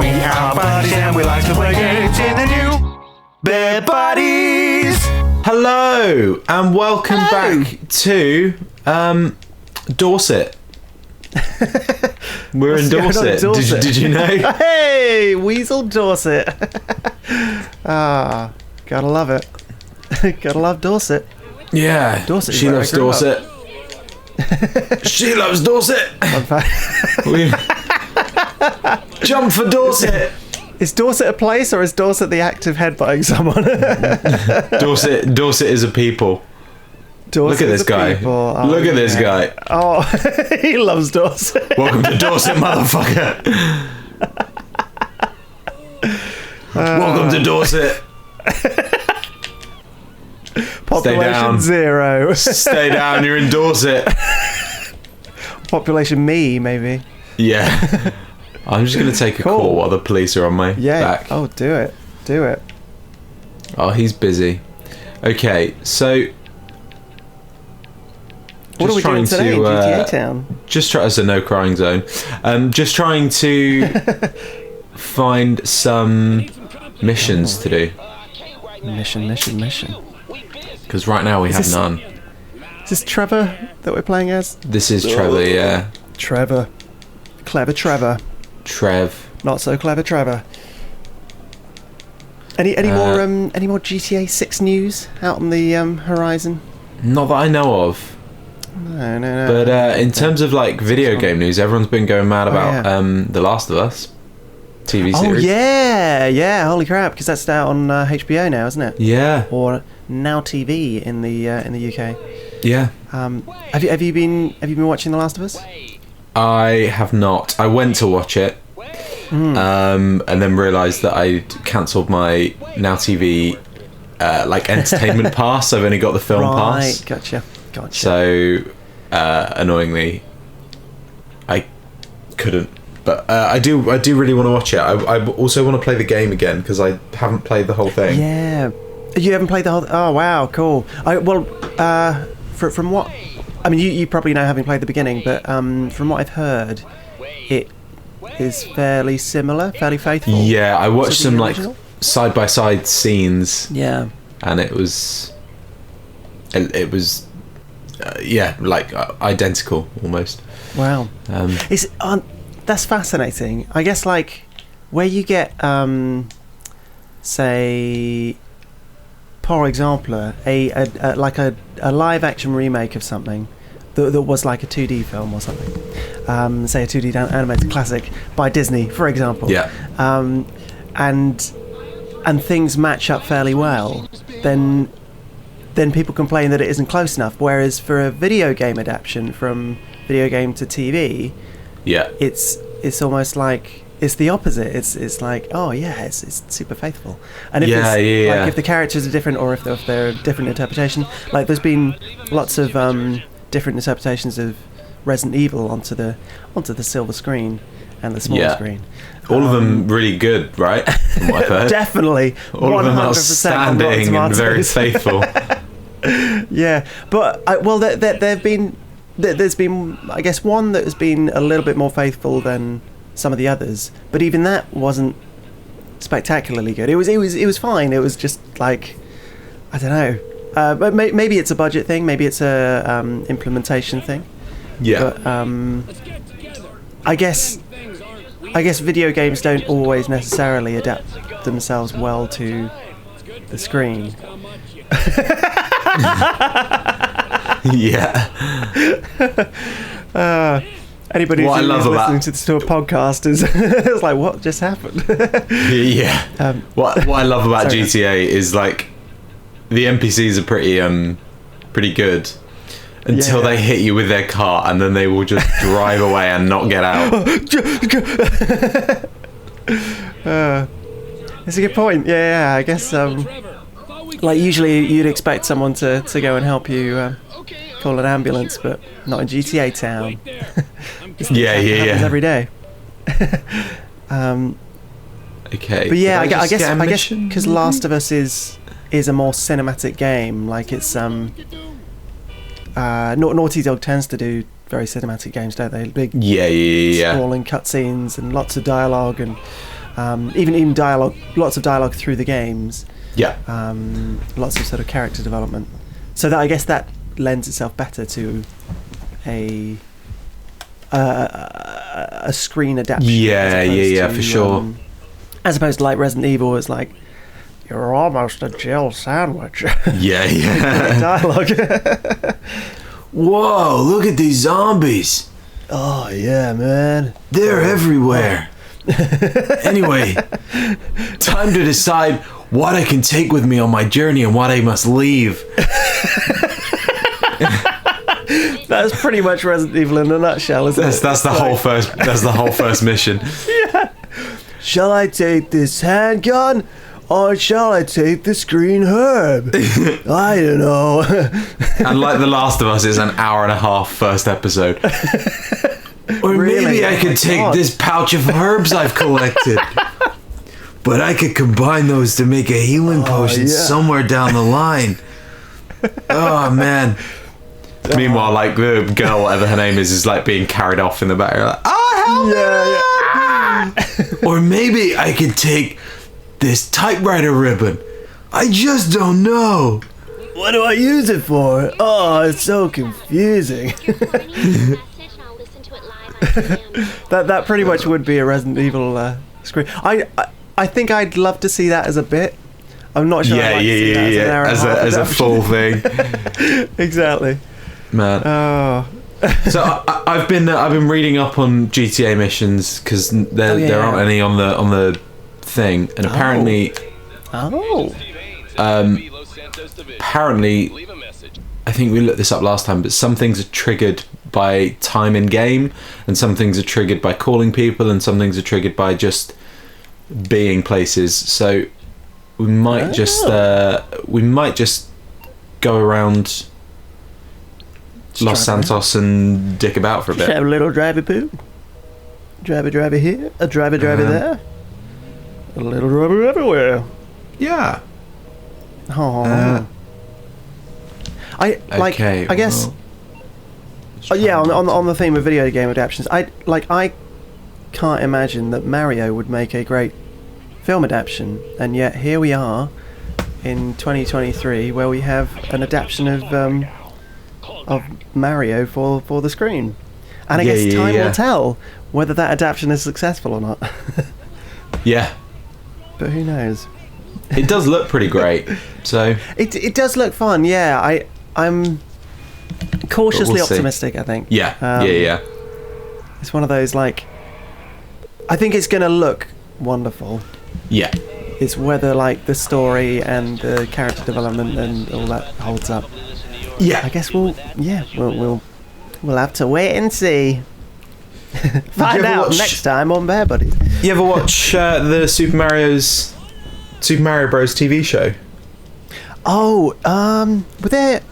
We are buddies and we like to play games in the new Bear Buddies. Hello and welcome back to Dorset. We're in Dorset. Did you know? Hey, Weasel Dorset. Gotta love it. Gotta love Dorset. Yeah, Dorset. She loves Dorset. She loves Dorset. Jump for Dorset. Is Dorset a place or is Dorset the act of headbutting someone? Dorset is a people. Dorset. Look at this guy. Oh, Look at this guy. Oh, he loves Dorset. Welcome to Dorset, motherfucker. Welcome to Dorset. Population 0. Stay down, you're in Dorset. Population me, maybe. Yeah. I'm just going to take a call while the police are on my back. Oh, do it. Do it. Oh, he's busy. Okay, so... What are we doing today in GTA Town? Just try as a no crying zone. Just trying to find some missions to do. Mission. Because right now we have none. Is this Trevor that we're playing as? This is Trevor, yeah. Trevor. Clever Trevor. Trev. Not so clever Trevor. Any more GTA 6 news out on the horizon? Not that I know of. No. But in terms of like video game news, everyone's been going mad about The Last of Us TV series. Oh yeah, holy crap! Because that's out on HBO now, isn't it? Yeah. Or Now TV in the UK. Yeah. Have you been watching The Last of Us? I have not. I went to watch it, and then realised that I cancelled my Now TV like entertainment pass. I've only got the film pass. Gotcha. So annoyingly, I couldn't. But I do really want to watch it. I also want to play the game again because I haven't played the whole thing. Yeah, you haven't played the whole. Oh wow, cool. From what I mean, you probably know having played the beginning, but from what I've heard, it is fairly similar, fairly faithful. Yeah, I watched some like side by side scenes. Yeah, and it was like identical almost. Wow. That's fascinating. I guess like where you get say, for example, a live action remake of something that was like a 2D film or something, say a 2D animated classic by Disney, for example. Yeah. And things match up fairly well, then people complain that it isn't close enough. Whereas for a video game adaptation from video game to TV, it's almost like it's the opposite. It's like, oh yeah, it's super faithful. And if if the characters are different or if they're a different interpretation, like there's been lots of different interpretations of Resident Evil onto the silver screen and the small screen. All of them really good, right? From what I've heard. Definitely. All of them outstanding and very faithful. Yeah, but there's been I guess one that has been a little bit more faithful than some of the others, but even that wasn't spectacularly good. It was fine. It was just like, I don't know. But maybe it's a budget thing. Maybe it's a implementation thing. Yeah. But I guess video games don't always necessarily adapt themselves well to the screen. Yeah. Anybody who's listening to a podcast is like, what just happened? Yeah. What I love about GTA is like the NPCs are pretty good until they hit you with their car, and then they will just drive away and not get out. That's a good point. Yeah. I guess like usually you'd expect someone to go and help you call an ambulance, but not in GTA Town. Happens every day. Okay. But yeah, I guess because Last of Us is a more cinematic game. Like it's Naughty Dog tends to do very cinematic games, don't they? Big, sprawling cutscenes and lots of dialogue, and Even dialogue, lots of dialogue through the games. Yeah. Lots of sort of character development. So that I guess that lends itself better to a screen adaptation. Yeah, for sure. As opposed to like Resident Evil, it's like, you're almost a Jill sandwich. Yeah. Dialogue. Whoa, look at these zombies. Oh, yeah, man. They're everywhere. Anyway, time to decide what I can take with me on my journey and what I must leave. That's pretty much Resident Evil in a nutshell, isn't it? That's the whole first mission. Yeah. Shall I take this handgun or shall I take this green herb? I don't know. And like The Last of Us, it's an hour and a half first episode. Or Really? maybe I could take this pouch of herbs I've collected. But I could combine those to make a healing potion somewhere down the line. Oh, man. Meanwhile, like, the girl, whatever her name is like being carried off in the back. You're like, oh, help me! Or maybe I could take this typewriter ribbon. I just don't know. What do I use it for? Oh, it's so confusing. That pretty much would be a Resident Evil screen. I think I'd love to see that as a bit. I'm not sure. As a full thing. Exactly. Man. Oh. So I've been reading up on GTA missions because there aren't any on the thing, and apparently, apparently, I think we looked this up last time, but some things are triggered by time in game, and some things are triggered by calling people, and some things are triggered by just being places. So we might just go around Los Santos and dick about for a bit. Just have a little drivey poo. Driver here, a driver there. A little driver everywhere. Yeah. Oh. I guess. On the theme of video game adaptations, I can't imagine that Mario would make a great film adaptation, and yet here we are in 2023 where we have an adaptation of Mario for the screen, and I guess time will tell whether that adaptation is successful or not. Yeah, but who knows? It does look pretty great, so it does look fun. Yeah, I'm cautiously optimistic. I think. Yeah. It's one of those, like, I think it's going to look wonderful. Yeah. It's whether like the story and the character development and all that holds up. Yeah. I guess we'll have to wait and see. Find out next time on Bear Buddies. You ever watch the Super Mario Bros. TV show? Oh, were there?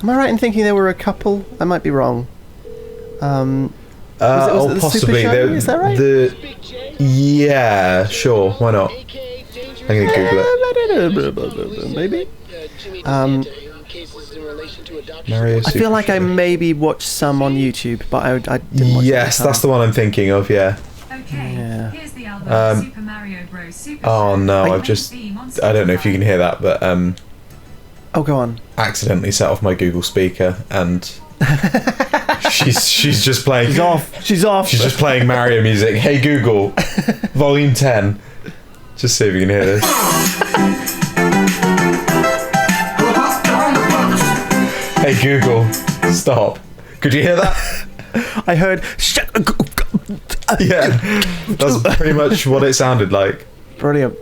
Am I right in thinking there were a couple? I might be wrong. Was it the possibly. Super Show? Is that right? Yeah, sure. Why not? I'm gonna Google it. Maybe. Mario I feel like I maybe watched some on YouTube, but I didn't watch. Yes, that's the one I'm thinking of. Yeah. Okay. Yeah. Here's the album Super Mario Bros. Super Oh no, I I don't know if you can hear that, but Oh, go on. accidentally set off my Google speaker, and she's just playing. She's off. She's just playing Mario music. Hey Google, volume 10. Just see if you can hear this. Hey Google, stop. Could you hear that? I heard. Yeah, that's pretty much what it sounded like. Brilliant.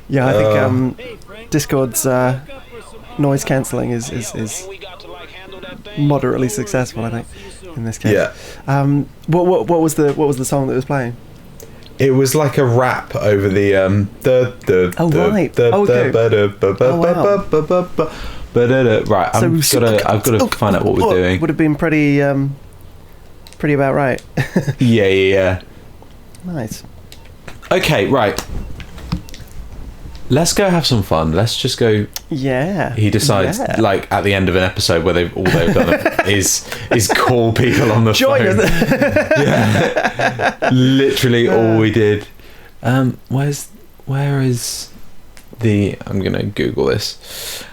Yeah, I think Discord's noise cancelling is moderately successful, I think, in this case. Yeah. What was the song that was playing? It was like a rap over the right. I've got to find out what we're doing. Would have been pretty about right. Yeah. Nice. Okay, right. let's go have some fun. Let's just go. Yeah. He decides, Yeah. like at the end of an episode where they've done is call people on the Join phone. us. Yeah, literally all we did. Where is the? I'm gonna Google this.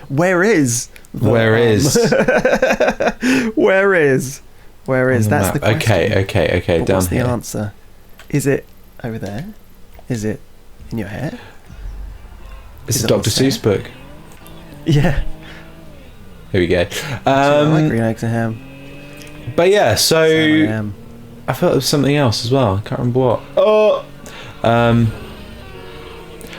Where is? Where is? Where is? Where is? That's the question. Okay. But Down what's the here. answer? Is it over there? Is it in your hair? It's Is a it on Dr. the Seuss set? book. Yeah. Here we go. I like green eggs and ham. But yeah, so Sam I felt it was something else as well. I can't remember what.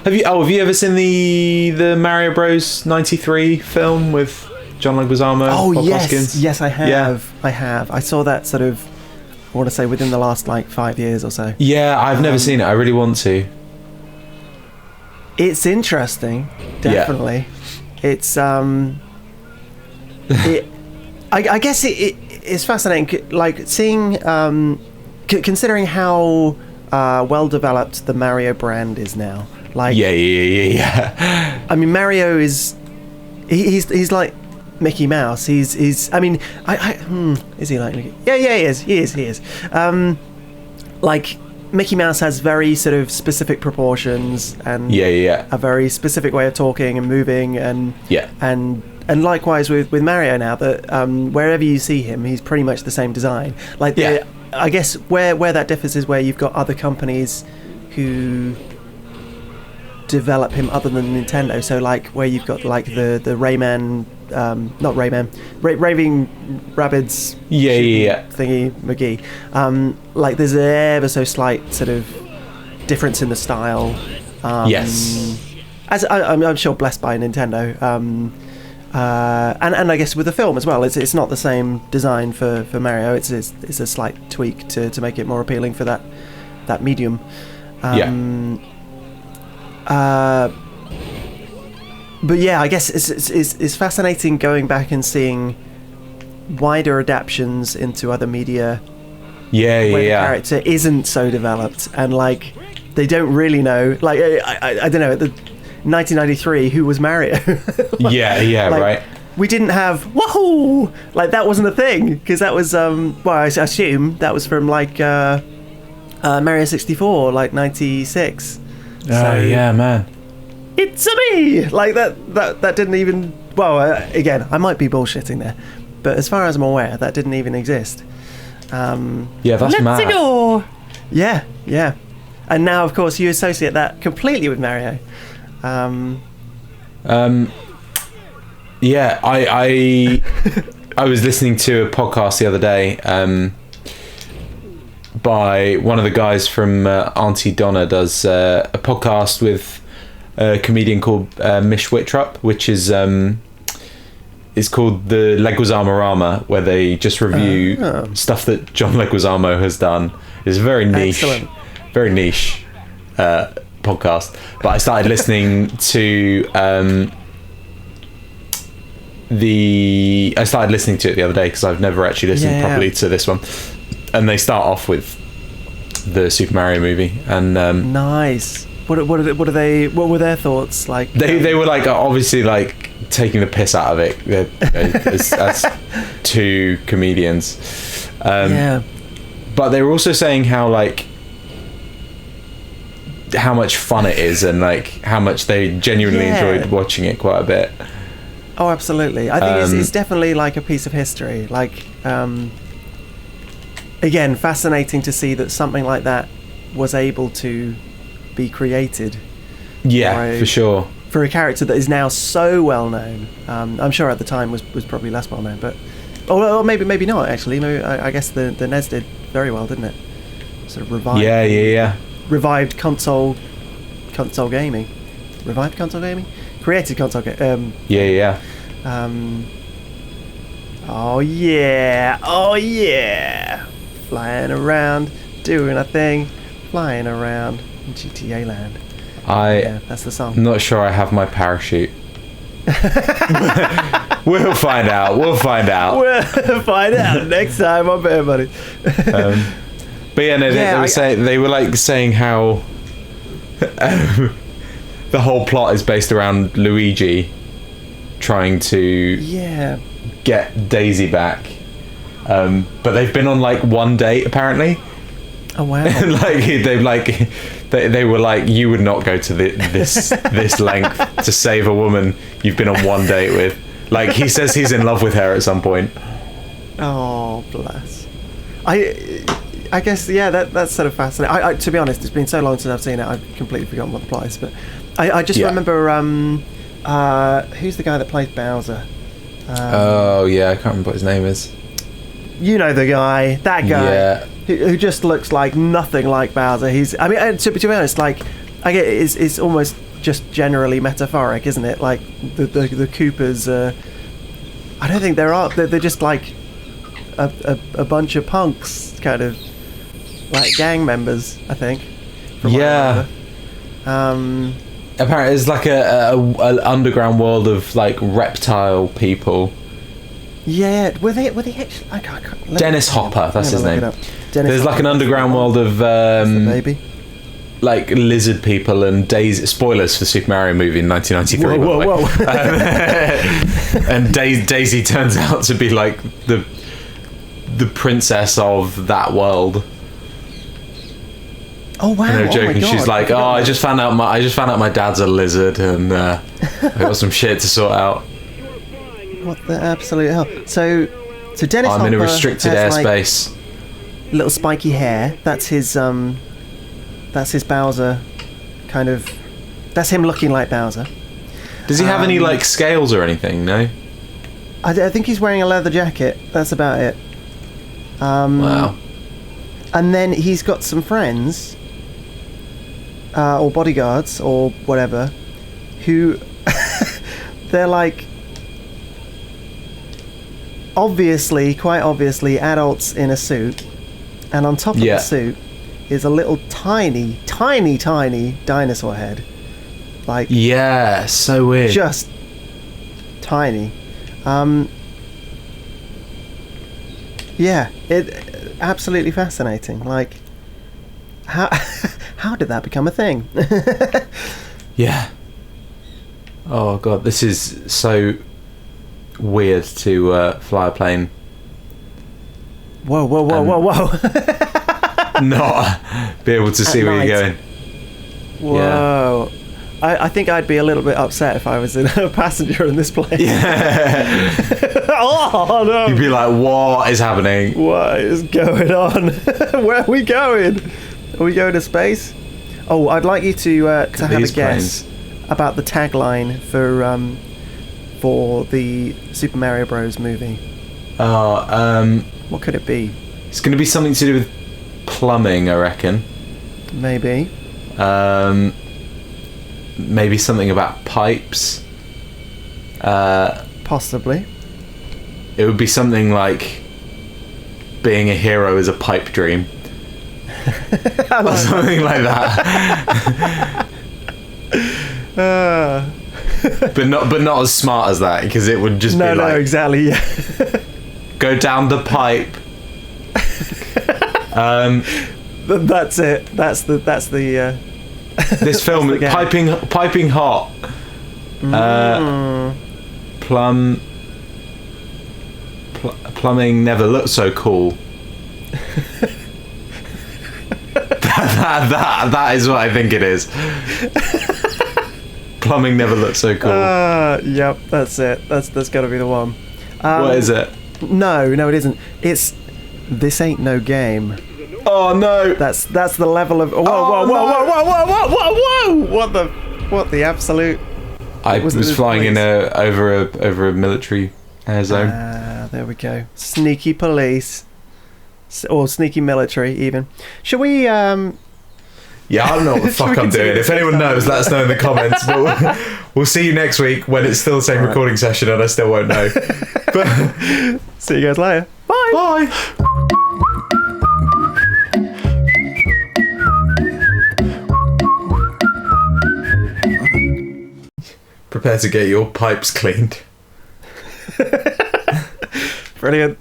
Have you ever seen the Mario Bros 93 film with John Leguizamo? Oh Bob yes, Hoskins? yes, I have. Yeah. I have. I saw that sort of. I want to say within the last like 5 years or so. Yeah, I've never seen it. I really want to. It's interesting, definitely. It's I guess it's fascinating, like seeing considering how well developed the Mario brand is now. Like Yeah. I mean, Mario is he's like Mickey Mouse. He's I mean, is he like Mickey? Yeah, he is. Like Mickey Mouse has very sort of specific proportions and Yeah. a very specific way of talking and moving and Yeah. and likewise with Mario now, that wherever you see him, he's pretty much the same design. Like I guess where that differs is where you've got other companies who develop him other than Nintendo. So like where you've got like the Rayman, not Rayman, Raving Rabbids thingy McGee. Like there's an ever so slight sort of difference in the style. Yes. As I'm sure blessed by Nintendo. And I guess with the film as well, it's not the same design for Mario. It's a slight tweak to make it more appealing for that medium. But yeah, I guess it's fascinating going back and seeing wider adaptations into other media. Where the character isn't so developed, and like they don't really know. Like I don't know. At the 1993, who was Mario? Like, right. We didn't have wahoo, like that wasn't a thing, because that was well, I assume that was from like Mario 64, like 96. Yeah, man. It's a me, like that didn't even. Well, again, I might be bullshitting there, but as far as I'm aware, that didn't even exist. Yeah, that's mad. Let's go. Yeah. And now, of course, you associate that completely with Mario. Yeah, I was listening to a podcast the other day by one of the guys from Auntie Donna does a podcast with a comedian called Mish Wittrup, which is called the Leguizamo-rama, where they just review stuff that John Leguizamo has done. It's a very niche, very niche podcast. But I started listening to I started listening to it the other day because I've never actually listened properly to this one. And they start off with the Super Mario movie, and nice. What were their thoughts like? They were like obviously like taking the piss out of it as two comedians. But they were also saying how much fun it is, and like how much they genuinely enjoyed watching it quite a bit. Oh, absolutely. I think it's definitely like a piece of history. Like, again, fascinating to see that something like that was able to be created. Yeah, for sure. For a character that is now so well known. I'm sure at the time was probably less well known, but or maybe not actually. Maybe I guess the NES did very well, didn't it? Sort of revived. Yeah. Revived console gaming. Revived console gaming. Created console gaming. Oh yeah. Flying around, doing a thing, flying around in GTA land. That's the song. I'm not sure I have my parachute. We'll find out. We'll find out next time on Bear Buddy. But But yeah, no, they were like saying how the whole plot is based around Luigi trying to get Daisy back, but they've been on like one date apparently. Oh wow! They were like, you would not go to this length to save a woman you've been on one date with. Like, he says he's in love with her at some point. Oh bless. I guess that's sort of fascinating. To be honest, it's been so long since I've seen it, I've completely forgotten what the plot is. But I just remember who's the guy that plays Bowser? I can't remember what his name is. You know the guy, that guy. Yeah. Who just looks like nothing like Bowser. To be honest, like, I get it's almost just generally metaphoric, isn't it? Like the Koopas. I don't think they're just like a bunch of punks, kind of like gang members, I think. Apparently, it's like a underground world of like reptile people. Yeah, were they actually? I can't Dennis Hopper, that's his name. There's like an underground world of like lizard people and Daisy. Spoilers for Super Mario movie in 1993. Whoa. And Daisy turns out to be like the princess of that world. Oh wow! And they're joking. She's like, I just found out my dad's a lizard, and I got some shit to sort out. What the absolute hell? So Dennis Hopper in a restricted airspace. Like little spiky hair. That's his Bowser, kind of. That's him looking like Bowser. Does he have any like scales or anything? No. I think he's wearing a leather jacket. That's about it. Wow. And then he's got some friends, or bodyguards, or whatever, who they're like quite obviously adults in a suit, and on top of the suit is a little tiny dinosaur head. Like, so weird. Just tiny. It absolutely fascinating. Like, how did that become a thing? Yeah. Oh god, this is so weird to fly a plane. Whoa! Not be able to see where you're going. Whoa. Yeah. I think I'd be a little bit upset if I was a passenger in this plane. Yeah. Oh no! You'd be like, what is happening? What is going on? Where are we going? Are we going to space? Oh, I'd like you to have a guess about the tagline for the Super Mario Bros. Movie. What could it be? It's going to be something to do with plumbing, I reckon. Maybe. Maybe something about pipes. Possibly. It would be something like being a hero is a pipe dream. Or something like that. But not as smart as that, because it would just be like... No, exactly, yeah. Go down the pipe. That's it. That's the this film, piping hot. Plumbing never looked so cool. that is what I think it is. Plumbing never looked so cool. Yep, that's it. That's got to be the one. What is it? No, it isn't. It's This Ain't No Game. Oh no! That's the level of whoa! What the absolute? I was flying in over a military air zone. There we go. Sneaky police, or sneaky military even. Shall we? Yeah, I don't know what the fuck I'm doing. If anyone knows, let us know in the comments. But we'll see you next week when it's still the same recording session and I still won't know. But see you guys later. Bye. Bye. Prepare to get your pipes cleaned. Brilliant.